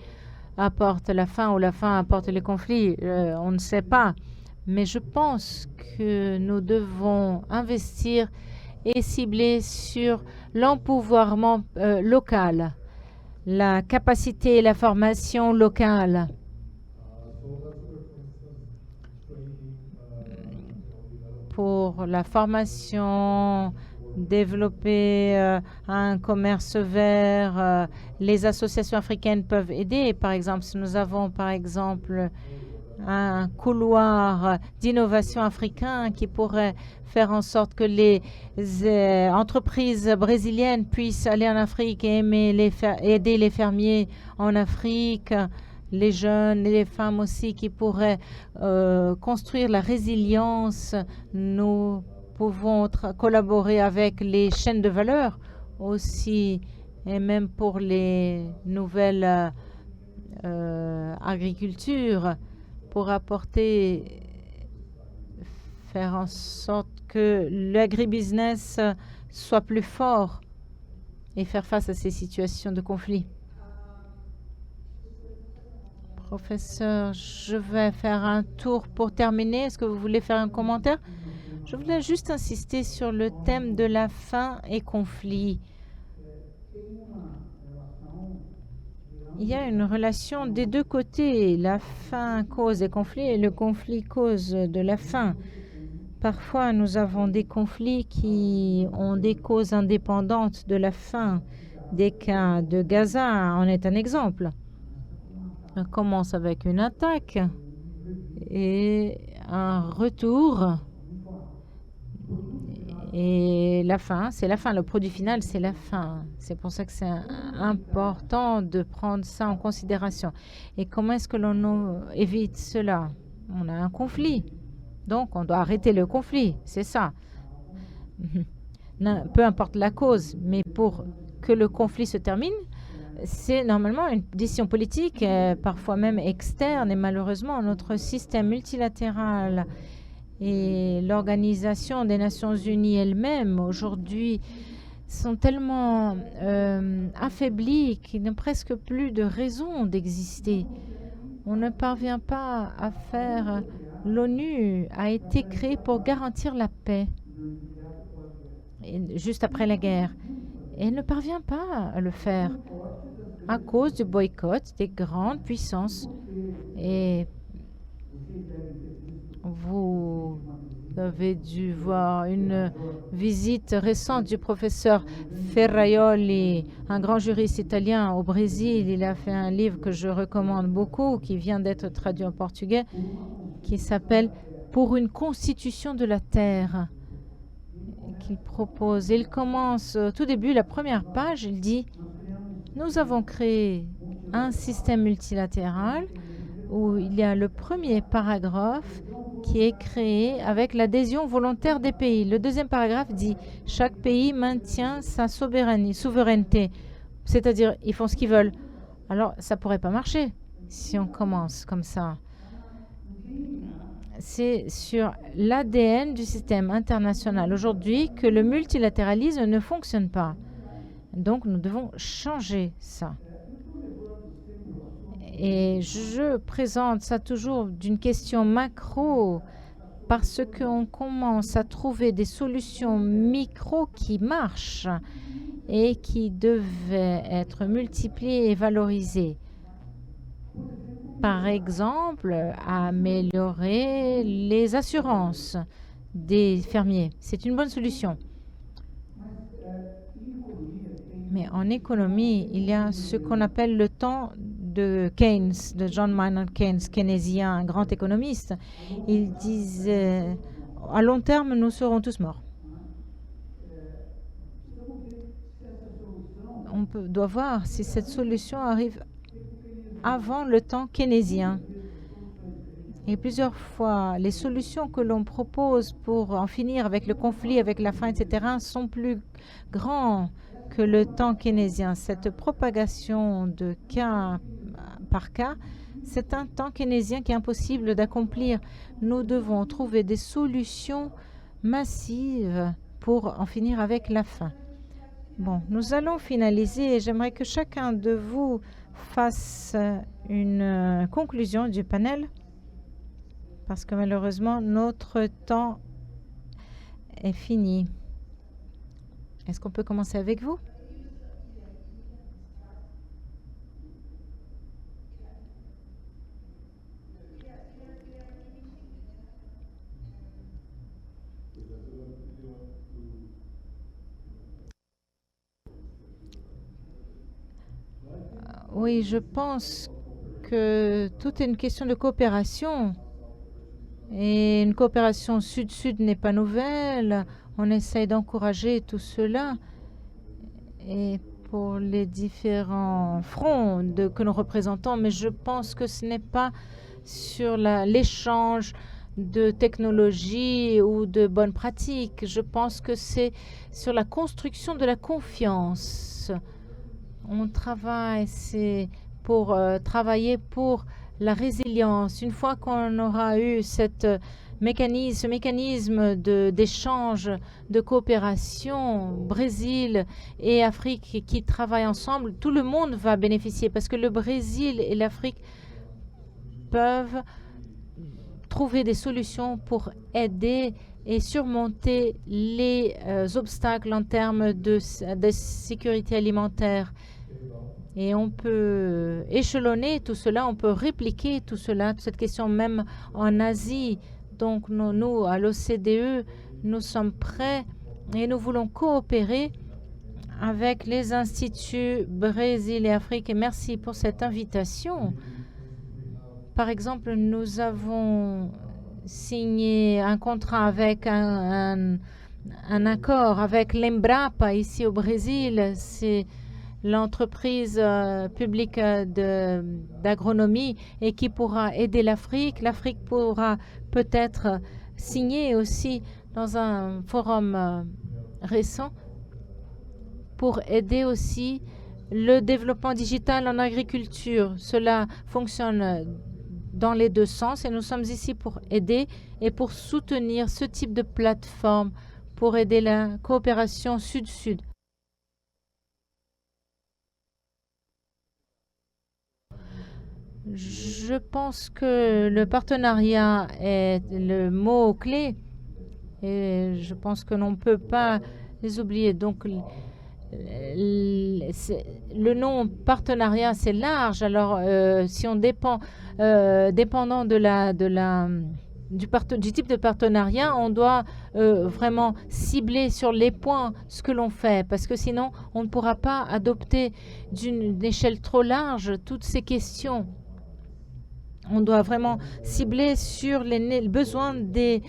apporte la fin ou la fin apporte les conflits. On ne sait pas. Mais je pense que nous devons investir et cibler sur l'empouvoirment local, la capacité et la formation locale. Pour la formation, développer un commerce vert, les associations africaines peuvent aider. Par exemple, si nous avons par exemple un couloir d'innovation africain qui pourrait faire en sorte que les entreprises brésiliennes puissent aller en Afrique et aider les fermiers en Afrique, les jeunes et les femmes aussi qui pourraient construire la résilience. Nous pouvons collaborer avec les chaînes de valeur aussi, et même pour les nouvelles agricultures, pour faire en sorte que l'agribusiness soit plus fort et faire face à ces situations de conflit. Professeur, je vais faire un tour pour terminer. Est-ce que vous voulez faire un commentaire? Je voulais juste insister sur le thème de la faim et conflit. Il y a une relation des deux côtés. La faim cause des conflits et le conflit cause de la faim. Parfois, nous avons des conflits qui ont des causes indépendantes de la faim. Des cas de Gaza en est un exemple. On commence avec une attaque et un retour. Et la fin, c'est la fin. Le produit final, c'est la fin. C'est pour ça que c'est important de prendre ça en considération. Et comment est-ce que l'on évite cela? On a un conflit. Donc, on doit arrêter le conflit. C'est ça. Peu importe la cause, mais pour que le conflit se termine, c'est normalement une décision politique, parfois même externe. Et malheureusement, notre système multilatéral et l'Organisation des Nations Unies elle-même, aujourd'hui, sont tellement affaiblis qu'il n'y a presque plus de raison d'exister. On ne parvient pas à faire... L'ONU a été créée pour garantir la paix, juste après la guerre. Et elle ne parvient pas à le faire à cause du boycott des grandes puissances. Et vous avez dû voir une visite récente du professeur Ferraioli, un grand juriste italien au Brésil. Il a fait un livre que je recommande beaucoup, qui vient d'être traduit en portugais, qui s'appelle « Pour une constitution de la Terre », qu'il propose. Il commence au tout début, la première page, il dit « Nous avons créé un système multilatéral où il y a le premier paragraphe qui est créé avec l'adhésion volontaire des pays. Le deuxième paragraphe dit « Chaque pays maintient sa souveraineté », c'est-à-dire ils font ce qu'ils veulent. Alors, ça ne pourrait pas marcher si on commence comme ça. C'est sur l'ADN du système international aujourd'hui que le multilatéralisme ne fonctionne pas. Donc, nous devons changer ça. Et je présente ça toujours d'une question macro parce qu'on commence à trouver des solutions micro qui marchent et qui devaient être multipliées et valorisées. Par exemple, améliorer les assurances des fermiers. C'est une bonne solution. Mais en économie, il y a ce qu'on appelle le temps de Keynes, de John Maynard Keynes, keynésien, un grand économiste. Il disait, à long terme, nous serons tous morts. On doit voir si cette solution arrive avant le temps keynésien. Et plusieurs fois, les solutions que l'on propose pour en finir avec le conflit, avec la faim, etc., sont plus grands que le temps keynésien. Cette propagation de cas par cas, c'est un temps keynésien qui est impossible d'accomplir. Nous devons trouver des solutions massives pour en finir avec la faim. Bon, nous allons finaliser et j'aimerais que chacun de vous fasse une conclusion du panel, parce que malheureusement, notre temps est fini. Est-ce qu'on peut commencer avec vous? Oui, je pense que tout est une question de coopération. Et une coopération sud-sud n'est pas nouvelle. On essaye d'encourager tout cela. Et pour les différents fronts que nous représentons, mais je pense que ce n'est pas sur l'échange de technologies ou de bonnes pratiques. Je pense que c'est sur la construction de la confiance. On travaille, c'est pour travailler pour la résilience. Une fois qu'on aura eu ce mécanisme d'échange, de coopération, Brésil et Afrique qui travaillent ensemble, tout le monde va bénéficier parce que le Brésil et l'Afrique peuvent trouver des solutions pour aider et surmonter les obstacles en termes de sécurité alimentaire. Et on peut échelonner tout cela, on peut répliquer tout cela, toute cette question même en Asie. Donc nous à l'OCDE, nous sommes prêts et nous voulons coopérer avec les instituts Brésil et Afrique. Et merci pour cette invitation. Par exemple, nous avons signé un contrat avec un accord avec l'Embrapa ici au Brésil. C'est l'entreprise publique d'agronomie et qui pourra aider l'Afrique. L'Afrique pourra peut-être signer aussi dans un forum récent pour aider aussi le développement digital en agriculture. Cela fonctionne dans les deux sens et nous sommes ici pour aider et pour soutenir ce type de plateforme pour aider la coopération sud-sud. Je pense que le partenariat est le mot-clé et je pense que l'on ne peut pas les oublier. Donc, le nom partenariat, c'est large. Alors, si on dépendant du type de partenariat, on doit vraiment cibler sur les points ce que l'on fait, parce que sinon, on ne pourra pas adopter d'une échelle trop large toutes ces questions. On doit vraiment cibler sur les besoins des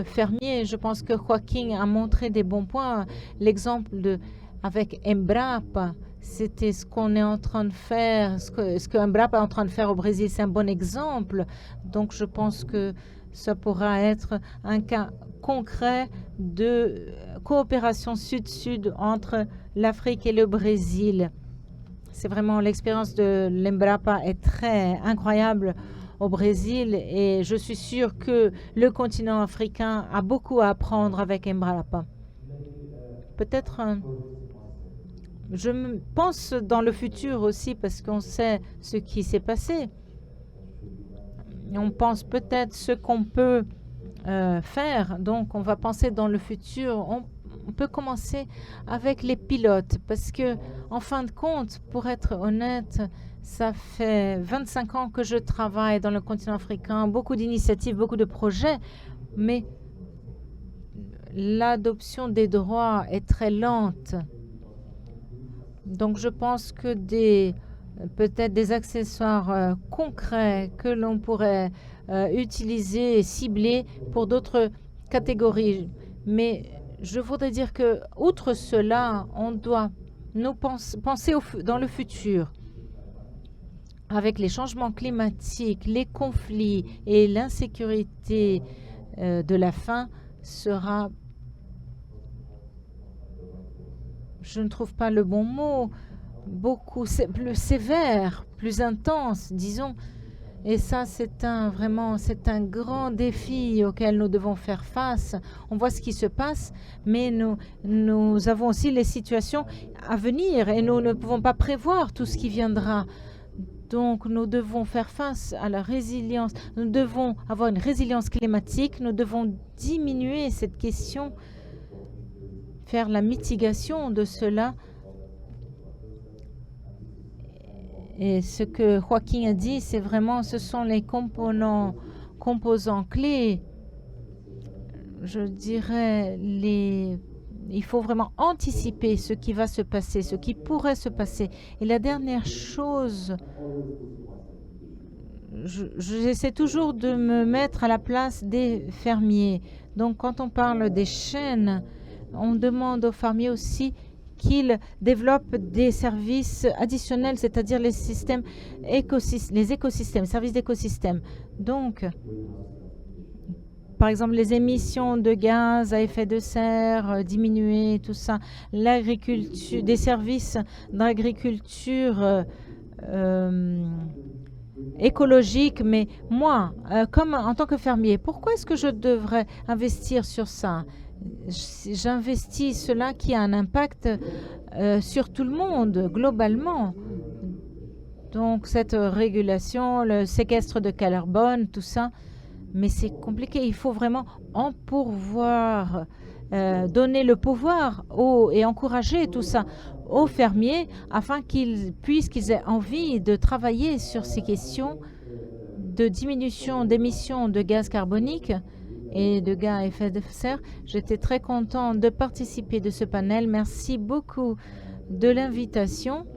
fermiers. Je pense que Joaquin a montré des bons points. L'exemple avec Embrapa, c'était ce qu'on est en train de faire, ce que Embrapa est en train de faire au Brésil, c'est un bon exemple. Donc je pense que ça pourra être un cas concret de coopération sud-sud entre l'Afrique et le Brésil. C'est vraiment l'expérience de l'Embrapa est très incroyable au Brésil et je suis sûre que le continent africain a beaucoup à apprendre avec Embrapa. Peut-être, je pense dans le futur aussi parce qu'on sait ce qui s'est passé. On pense peut-être ce qu'on peut faire. Donc, on va penser dans le futur. On peut commencer avec les pilotes parce que, en fin de compte, pour être honnête, ça fait 25 ans que je travaille dans le continent africain, beaucoup d'initiatives, beaucoup de projets, mais l'adoption des droits est très lente. Donc, je pense que peut-être des accessoires concrets que l'on pourrait utiliser et cibler pour d'autres catégories. Mais je voudrais dire que, outre cela, on doit nous penser dans le futur. Avec les changements climatiques, les conflits et l'insécurité de la faim sera, je ne trouve pas le bon mot, beaucoup plus sévère, plus intense, disons. Et ça, c'est un grand défi auquel nous devons faire face. On voit ce qui se passe, mais nous avons aussi les situations à venir et nous ne pouvons pas prévoir tout ce qui viendra. Donc, nous devons faire face à la résilience. Nous devons avoir une résilience climatique. Nous devons diminuer cette question, faire la mitigation de cela. Et ce que Joaquin a dit, c'est vraiment, ce sont les composants clés. Je dirais, il faut vraiment anticiper ce qui va se passer, ce qui pourrait se passer. Et la dernière chose, j'essaie toujours de me mettre à la place des fermiers. Donc, quand on parle des chênes, on demande aux fermiers aussi qu'ils développent des services additionnels, c'est-à-dire les systèmes les écosystèmes, services d'écosystèmes. Donc, par exemple, les émissions de gaz à effet de serre, diminuer, tout ça, l'agriculture, des services d'agriculture écologique. Mais moi, comme en tant que fermier, pourquoi est-ce que je devrais investir sur ça? J'investis cela qui a un impact sur tout le monde, globalement. Donc, cette régulation, le séquestre de carbone, tout ça, mais c'est compliqué. Il faut vraiment donner le pouvoir et encourager tout ça aux fermiers afin qu'ils aient envie de travailler sur ces questions de diminution d'émissions de gaz carbonique et de gaz à effet de serre. J'étais très content de participer de ce panel. Merci beaucoup de l'invitation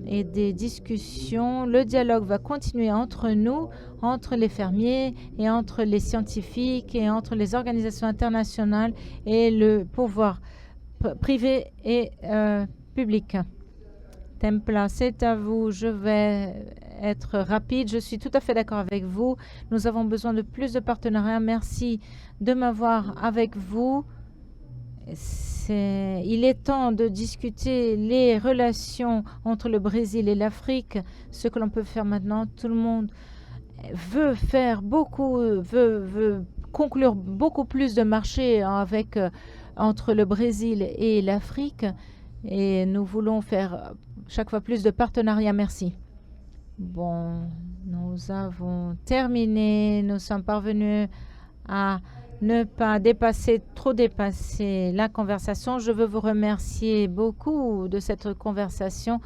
et des discussions. Le dialogue va continuer entre nous, entre les fermiers et entre les scientifiques et entre les organisations internationales et le pouvoir privé et public. Templa, c'est à vous. Je vais être rapide. Je suis tout à fait d'accord avec vous. Nous avons besoin de plus de partenariats. Merci de m'avoir avec vous. Il est temps de discuter les relations entre le Brésil et l'Afrique. Ce que l'on peut faire maintenant, tout le monde veut conclure beaucoup plus de marchés entre le Brésil et l'Afrique. Et nous voulons faire chaque fois plus de partenariats. Merci. Bon, nous avons terminé. Nous sommes parvenus à ne pas trop dépasser la conversation. Je veux vous remercier beaucoup de cette conversation.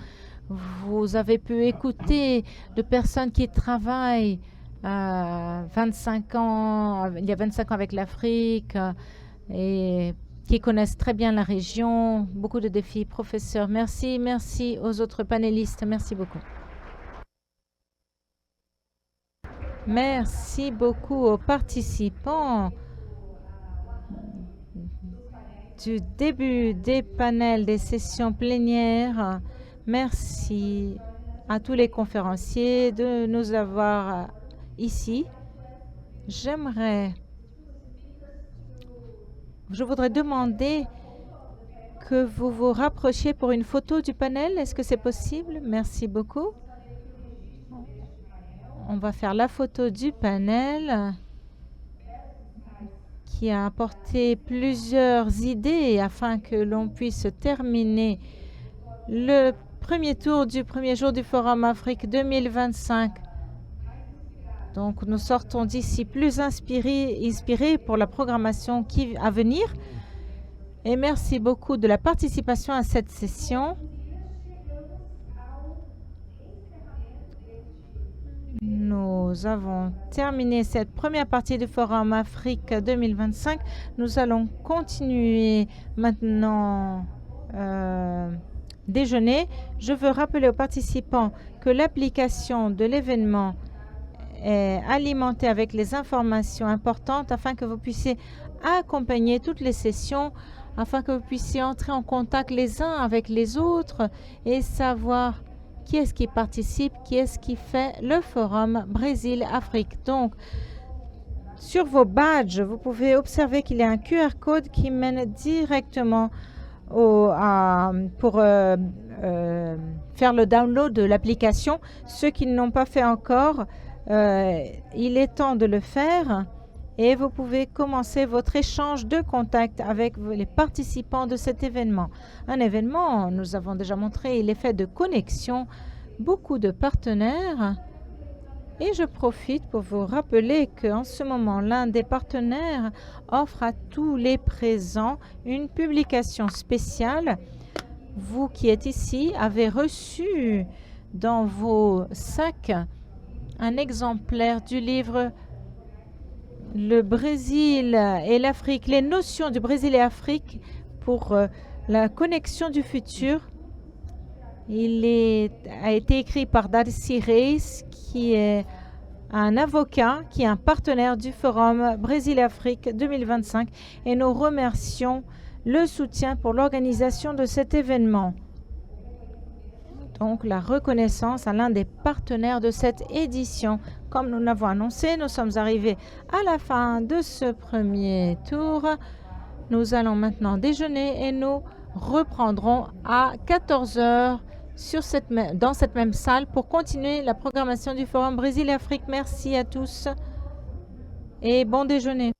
Vous avez pu écouter de personnes qui travaillent il y a 25 ans avec l'Afrique et qui connaissent très bien la région. Beaucoup de défis. Professeur, merci. Merci aux autres panélistes. Merci beaucoup. Merci beaucoup aux participants du début des panels, des sessions plénières. Merci à tous les conférenciers de nous avoir ici. Je voudrais demander que vous vous rapprochiez pour une photo du panel. Est-ce que c'est possible? Merci beaucoup. On va faire la photo du panel qui a apporté plusieurs idées afin que l'on puisse terminer le premier tour du premier jour du Forum Afrique 2025. Donc, nous sortons d'ici plus inspirés pour la programmation à venir. Et merci beaucoup de la participation à cette session. Nous avons terminé cette première partie du Forum Afrique 2025. Nous allons continuer maintenant déjeuner. Je veux rappeler aux participants que l'application de l'événement est alimentée avec les informations importantes afin que vous puissiez accompagner toutes les sessions, afin que vous puissiez entrer en contact les uns avec les autres et savoir qui est-ce qui participe, qui est-ce qui fait le forum Brésil-Afrique. Donc, sur vos badges, vous pouvez observer qu'il y a un QR code qui mène directement pour faire le download de l'application. Ceux qui ne l'ont pas fait encore, il est temps de le faire et vous pouvez commencer votre échange de contact avec les participants de cet événement. Un événement, nous avons déjà montré, il est fait de connexion beaucoup de partenaires. Et je profite pour vous rappeler qu'en ce moment, l'un des partenaires offre à tous les présents une publication spéciale. Vous qui êtes ici avez reçu dans vos sacs un exemplaire du livre Le Brésil et l'Afrique, les notions du Brésil et l'Afrique pour la connexion du futur. A été écrit par Darcy Reis, qui est un avocat, qui est un partenaire du Forum Brésil-Afrique 2025. Et nous remercions le soutien pour l'organisation de cet événement. Donc, la reconnaissance à l'un des partenaires de cette édition. Comme nous l'avons annoncé, nous sommes arrivés à la fin de ce premier tour. Nous allons maintenant déjeuner et nous reprendrons à 14 h dans cette même salle pour continuer la programmation du Forum Brésil et Afrique. Merci à tous et bon déjeuner.